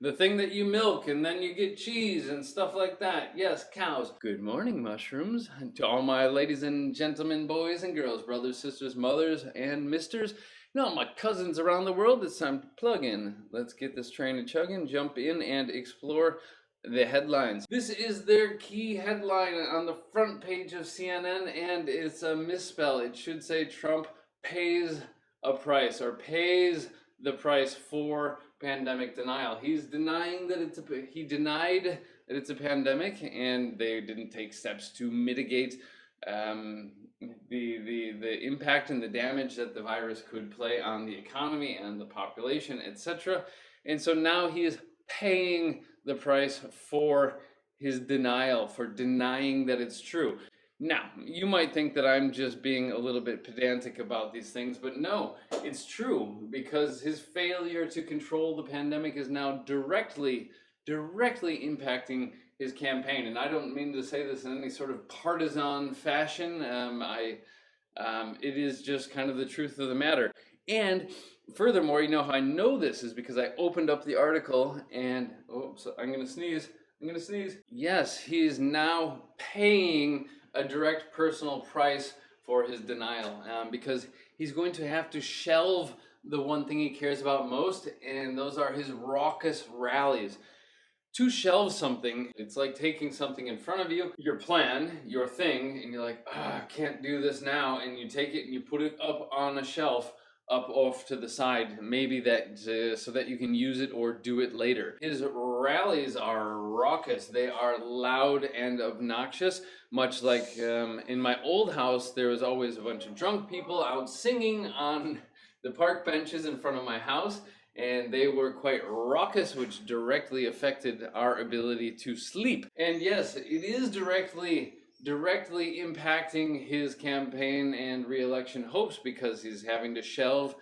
The thing that you milk and then you get cheese and stuff like that. Yes, cows. Good morning, mushrooms. To all my ladies and gentlemen, boys and girls, brothers, sisters, mothers, and misters, and all my cousins around the world, it's time to plug in. Let's get this train a chugging, jump in, and explore the headlines. This is their key headline on the front page of CNN, and it's a misspell. It should say Trump pays a price, or pays the price for pandemic denial. He's denying that he denied that it's a pandemic, and they didn't take steps to mitigate the impact and the damage that the virus could play on the economy and the population, etc. And so now he is paying the price for his denial, for denying that it's true. Now, you might think that I'm just being a little bit pedantic about these things, but no, it's true, because his failure to control the pandemic is now directly impacting his campaign. And I don't mean to say this in any sort of partisan fashion. It is just kind of the truth of the matter. And furthermore, you know how I know this is because I opened up the article and, so I'm going to sneeze. Yes, he's now paying a direct personal price for his denial, because he's going to have to shelve the one thing he cares about most, and those are his raucous rallies. To shelve something, it's like taking something in front of you, your plan, your thing, and you're like, I can't do this now, and you take it and you put it up on a shelf, up off to the side, maybe that so that you can use it or do it later. His rallies are raucous. They are loud and obnoxious, much like in my old house, there was always a bunch of drunk people out singing on the park benches in front of my house, and they were quite raucous, which directly affected our ability to sleep. And yes, it is directly impacting his campaign and re-election hopes, because he's having to shelve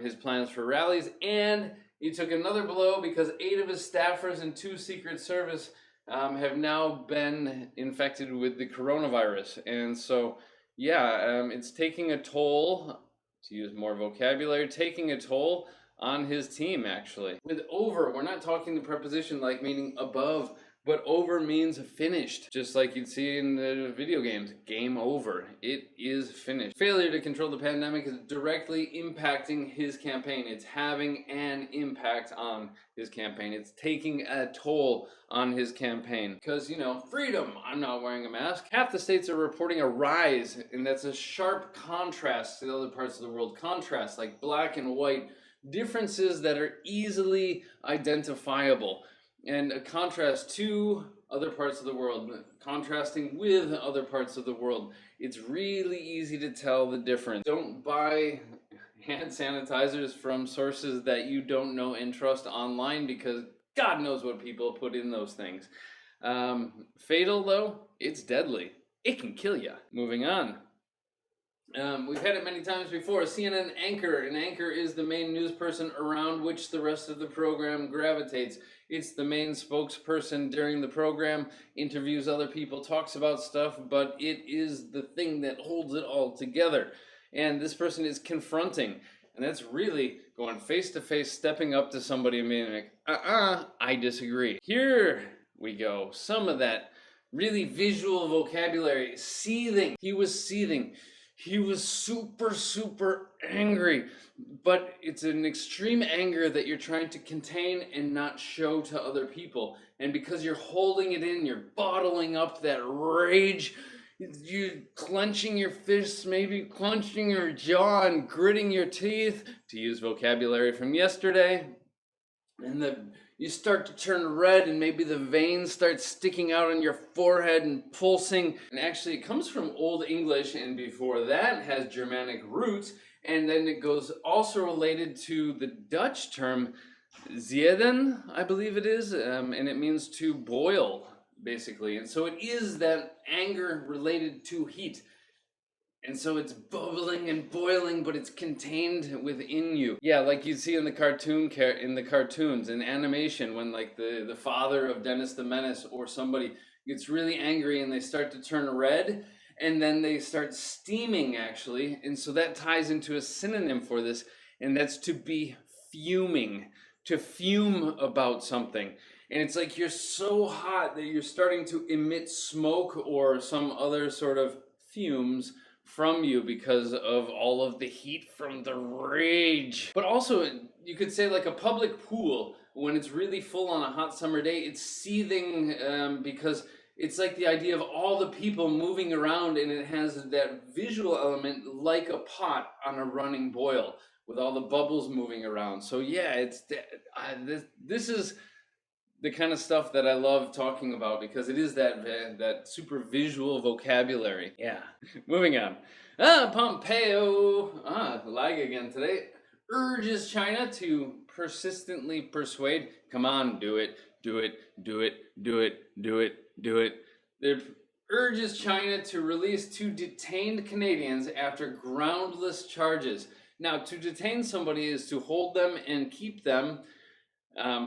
his plans for rallies, and he took another blow because 8 of his staffers and 2 Secret Service have now been infected with the coronavirus. And so, yeah, it's taking a toll, to use more vocabulary, taking a toll on his team, actually. With over, we're not talking the preposition like meaning above, but over means finished, just like you'd see in the video games. Game over. It is finished. Failure to control the pandemic is directly impacting his campaign. It's having an impact on his campaign. It's taking a toll on his campaign. Because, you know, freedom. I'm not wearing a mask. Half the states are reporting a rise, and that's a sharp contrast to the other parts of the world. Contrast, like black and white. Differences that are easily identifiable. And a contrast to other parts of the world, contrasting with other parts of the world. It's really easy to tell the difference. Don't buy hand sanitizers from sources that you don't know and trust online, because God knows what people put in those things. Fatal though, it's deadly. It can kill you. Moving on. We've had it many times before. CNN anchor. An anchor is the main news person around which the rest of the program gravitates. It's the main spokesperson during the program, interviews other people, talks about stuff, but it is the thing that holds it all together. And this person is confronting. And that's really going face to face, stepping up to somebody and being like, I disagree. Here we go. Some of that really visual vocabulary. Seething. He was seething. He was super angry, but it's an extreme anger that you're trying to contain and not show to other people. And because you're holding it in, you're bottling up that rage, you're clenching your fists, maybe clenching your jaw and gritting your teeth, to use vocabulary from yesterday. And you start to turn red, and maybe the veins start sticking out on your forehead and pulsing. And actually it comes from Old English, and before that has Germanic roots. And then it goes also related to the Dutch term zeeden, I believe it is, and it means to boil, basically. And so it is that anger related to heat. And so it's bubbling and boiling, but it's contained within you. Yeah, like you see in the cartoons, in animation, when like the father of Dennis the Menace or somebody gets really angry and they start to turn red, and then they start steaming, actually. And so that ties into a synonym for this, and that's to be fuming. to fume about something. And it's like you're so hot that you're starting to emit smoke or some other sort of fumes from you because of all of the heat from the rage. But also, you could say like a public pool, when it's really full on a hot summer day, it's seething because it's like the idea of all the people moving around, and it has that visual element like a pot on a running boil with all the bubbles moving around. So yeah, it's this is the kind of stuff that I love talking about because it is that super visual vocabulary. Yeah. Moving on. Pompeo, lag again today, urges China to persistently persuade. Come on, do it, do it, do it, do it, do it, do it. It urges China to release 2 detained Canadians after groundless charges. Now, to detain somebody is to hold them and keep them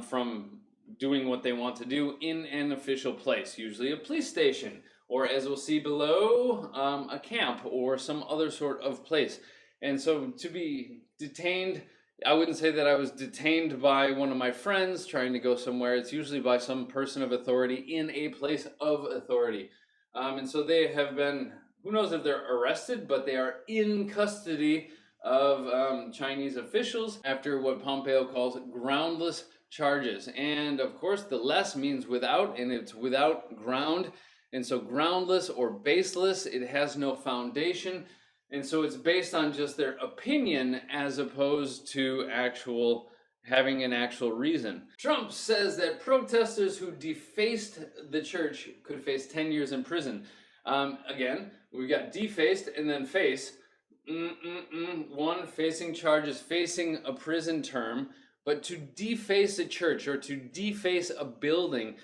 from doing what they want to do in an official place, usually a police station, or as we'll see below, a camp or some other sort of place. And so to be detained, I wouldn't say that I was detained by one of my friends trying to go somewhere. It's usually by some person of authority in a place of authority. And so they have been, who knows if they're arrested, but they are in custody of Chinese officials after what Pompeo calls groundless charges. And of course, the less means without, and it's without ground. And so groundless or baseless, it has no foundation. And so it's based on just their opinion as opposed to having an actual reason. Trump says that protesters who defaced the church could face 10 years in prison. Again, we've got defaced and then face. One, facing charges, facing a prison term. But to deface a church or to deface a building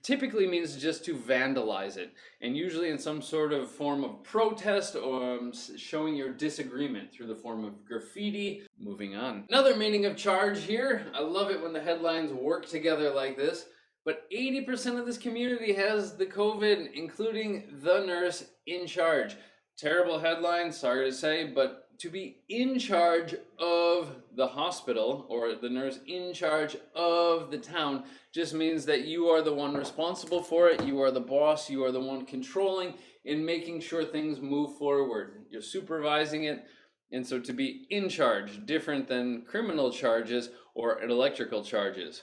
typically means just to vandalize it, and usually in some sort of form of protest or showing your disagreement through the form of graffiti. Moving on. Another meaning of charge here. I love it when the headlines work together like this. But 80% of this community has the COVID, including the nurse in charge. Terrible headline, sorry to say, but to be in charge of the hospital or the nurse in charge of the town just means that you are the one responsible for it. You are the boss. You are the one controlling and making sure things move forward. You're supervising it. And so to be in charge, different than criminal charges or electrical charges.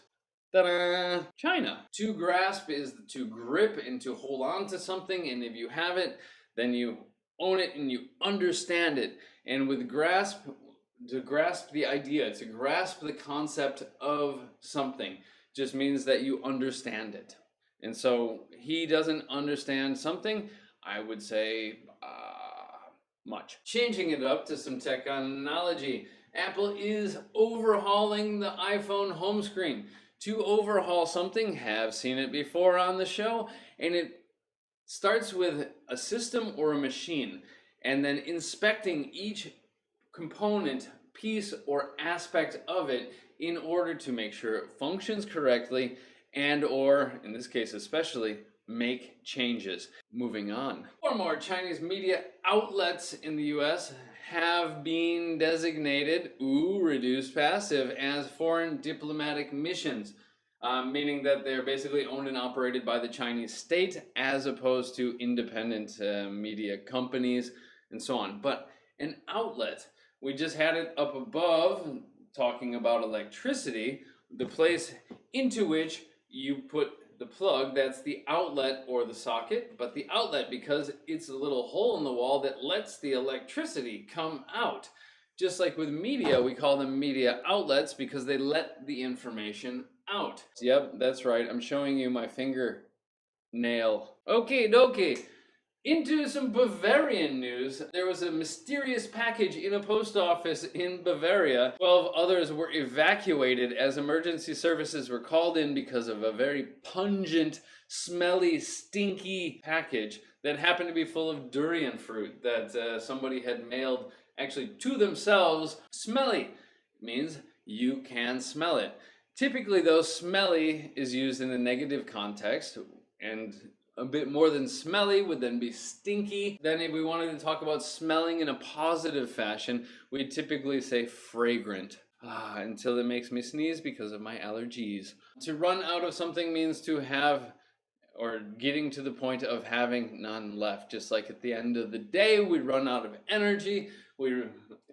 Ta-da! China. To grasp is to grip and to hold on to something. And if you have it, then you own it and you understand it. And with grasp, to grasp the idea, to grasp the concept of something just means that you understand it. And so he doesn't understand something, I would say much. Changing it up to some technology, Apple is overhauling the iPhone home screen. To overhaul something, have seen it before on the show, and it starts with a system or a machine, and then inspecting each component, piece, or aspect of it in order to make sure it functions correctly and or, in this case especially, make changes. Moving on. 4 more Chinese media outlets in the US have been designated, reduced passive, as foreign diplomatic missions. Meaning that they're basically owned and operated by the Chinese state as opposed to independent media companies and so on. But an outlet, we just had it up above talking about electricity, the place into which you put the plug, that's the outlet or the socket, but the outlet because it's a little hole in the wall that lets the electricity come out. Just like with media, we call them media outlets because they let the information out. Yep, that's right. I'm showing you my finger nail. Okay, dokie. Into some Bavarian news. There was a mysterious package in a post office in Bavaria. 12 others were evacuated as emergency services were called in because of a very pungent, smelly, stinky package that happened to be full of durian fruit that somebody had mailed actually to themselves. Smelly means you can smell it. Typically, though, smelly is used in a negative context, and a bit more than smelly would then be stinky. Then if we wanted to talk about smelling in a positive fashion, we'd typically say fragrant. until it makes me sneeze because of my allergies. To run out of something means to have, or getting to the point of having none left. Just like at the end of the day, we run out of energy.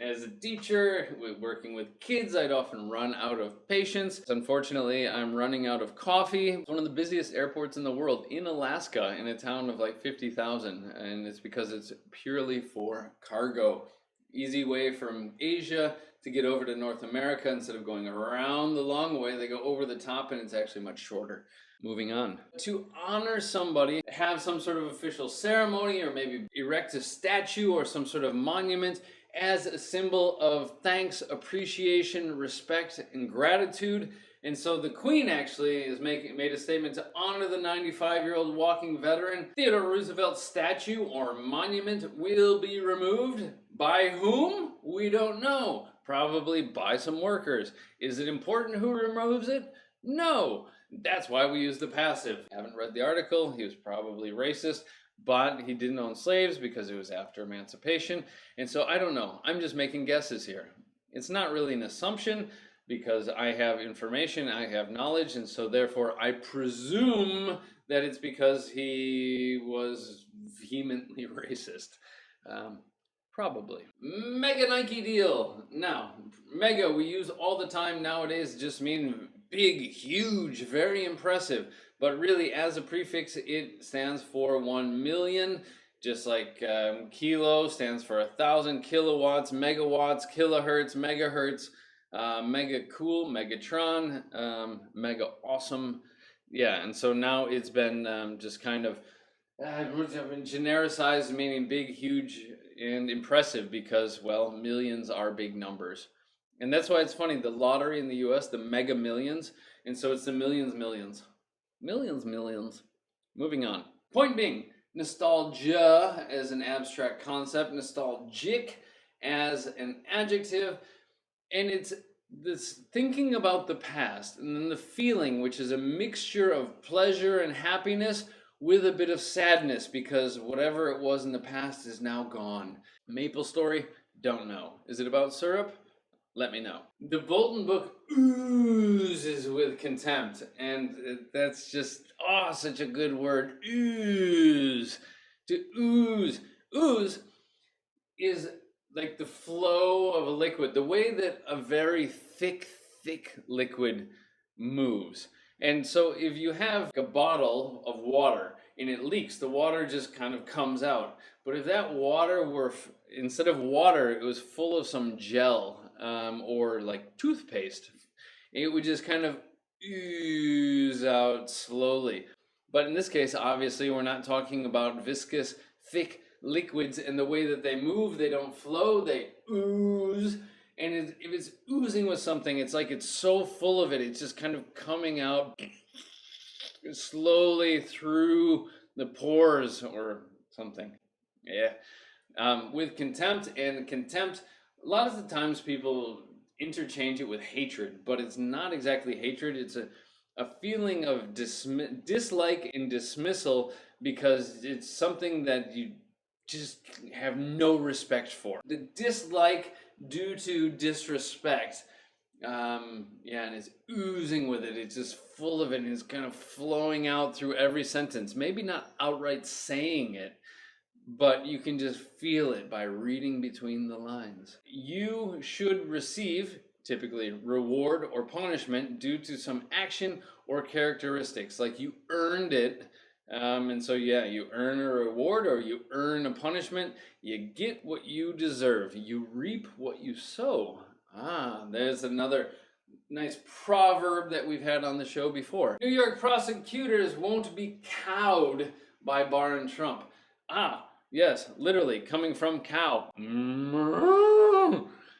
As a teacher, working with kids, I'd often run out of patience. Unfortunately, I'm running out of coffee. It's one of the busiest airports in the world, in Alaska, in a town of like 50,000, and it's because it's purely for cargo. Easy way from Asia to get over to North America. Instead of going around the long way, they go over the top, and it's actually much shorter. Moving on. To honor somebody, have some sort of official ceremony, or maybe erect a statue or some sort of monument as a symbol of thanks, appreciation, respect, and gratitude. And so the Queen actually made a statement to honor the 95-year-old walking veteran. Theodore Roosevelt's statue or monument will be removed. By whom? We don't know. Probably by some workers. Is it important who removes it? No. That's why we use the passive. I haven't read the article. He was probably racist, but he didn't own slaves because it was after emancipation. And so I don't know. I'm just making guesses here. It's not really an assumption because I have information, I have knowledge, and so therefore I presume that it's because he was vehemently racist. Probably. Mega Nike deal. Now, mega we use all the time nowadays just mean big, huge, very impressive. But really, as a prefix, it stands for 1 million. Just like kilo stands for 1,000 kilowatts, megawatts, kilohertz, megahertz, mega cool, Megatron, mega awesome. Yeah, and so now it's been just kind of been genericized, meaning big, huge, and impressive because, well, millions are big numbers. And that's why it's funny, the lottery in the US, the Mega Millions, and so it's the millions. Moving on. Point being, nostalgia as an abstract concept, nostalgic as an adjective, and it's this thinking about the past, and then the feeling, which is a mixture of pleasure and happiness with a bit of sadness, because whatever it was in the past is now gone. Maple story? Don't know. Is it about syrup? Let me know. The Bolton book oozes with contempt, and that's just, such a good word. Ooze. To ooze. Ooze is like the flow of a liquid, the way that a very thick liquid moves. And so if you have a bottle of water and it leaks, the water just kind of comes out. But if that water were, instead of water, it was full of some gel, or like toothpaste, it would just kind of ooze out slowly. But in this case, obviously, we're not talking about viscous, thick liquids, and the way that they move, they don't flow, they ooze. And if it's oozing with something, it's like it's so full of it, it's just kind of coming out slowly through the pores or something. Yeah. With contempt, and contempt, a lot of the times people interchange it with hatred, but it's not exactly hatred. It's a feeling of dislike and dismissal because it's something that you just have no respect for. The dislike due to disrespect, and it's oozing with it. It's just full of it, and it's kind of flowing out through every sentence. Maybe not outright saying it, but you can just feel it by reading between the lines. You should receive, typically, reward or punishment due to some action or characteristics. Like you earned it, and so you earn a reward or you earn a punishment. You get what you deserve. You reap what you sow. There's another nice proverb that we've had on the show before. New York prosecutors won't be cowed by Barr and Trump. Yes, literally, coming from cow.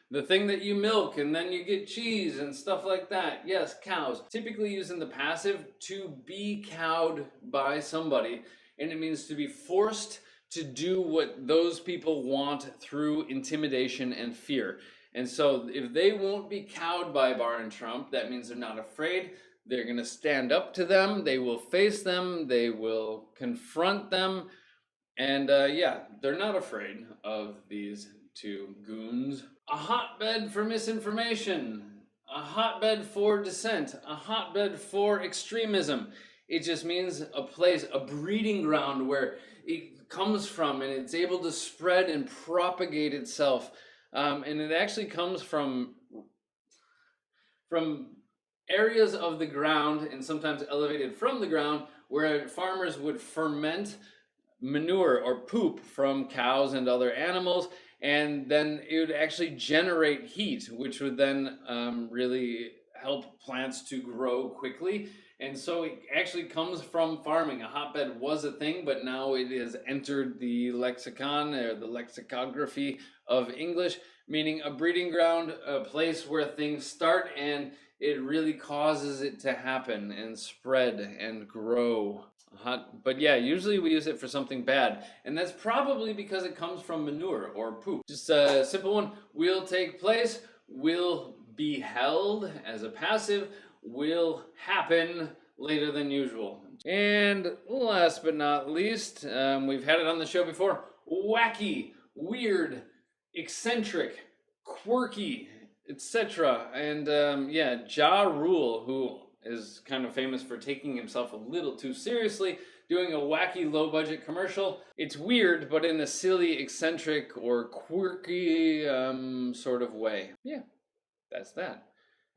The thing that you milk and then you get cheese and stuff like that. Yes, cows. Typically used in the passive, to be cowed by somebody. And it means to be forced to do what those people want through intimidation and fear. And so if they won't be cowed by Barr and Trump, that means they're not afraid. They're going to stand up to them. They will face them. They will confront them. And they're not afraid of these two goons. A hotbed for misinformation. a hotbed for dissent, a hotbed for extremism. It just means a place, a breeding ground where it comes from and it's able to spread and propagate itself. And it actually comes from areas of the ground and sometimes elevated from the ground where farmers would ferment manure or poop from cows and other animals, and then it would actually generate heat, which would then really help plants to grow quickly. And so it actually comes from farming. A hotbed was a thing, but now it has entered the lexicon or the lexicography of English, meaning a breeding ground, a place where things start and it really causes it to happen and spread and grow. But yeah, usually we use it for something bad, and that's probably because it comes from manure or poop. Just a simple one: will take place, will be held as a passive, will happen later than usual. And last but not least, we've had it on the show before: wacky, weird, eccentric, quirky, etc. And yeah, Ja Rule, who is kind of famous for taking himself a little too seriously, doing a wacky low-budget commercial. It's weird, but in a silly, eccentric, or quirky sort of way. Yeah, that's that.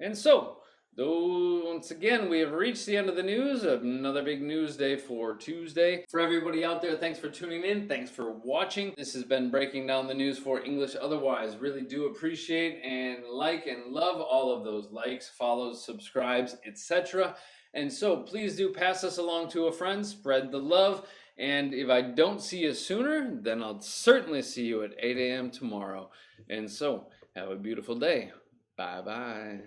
And so, though, once again, we have reached the end of the news. Another big news day for Tuesday. For everybody out there, thanks for tuning in. Thanks for watching. This has been Breaking Down the News for English Otherwise. Really do appreciate and like and love all of those likes, follows, subscribes, etc. And so please do pass us along to a friend. Spread the love. And if I don't see you sooner, then I'll certainly see you at 8 a.m. tomorrow. And so, have a beautiful day. Bye-bye.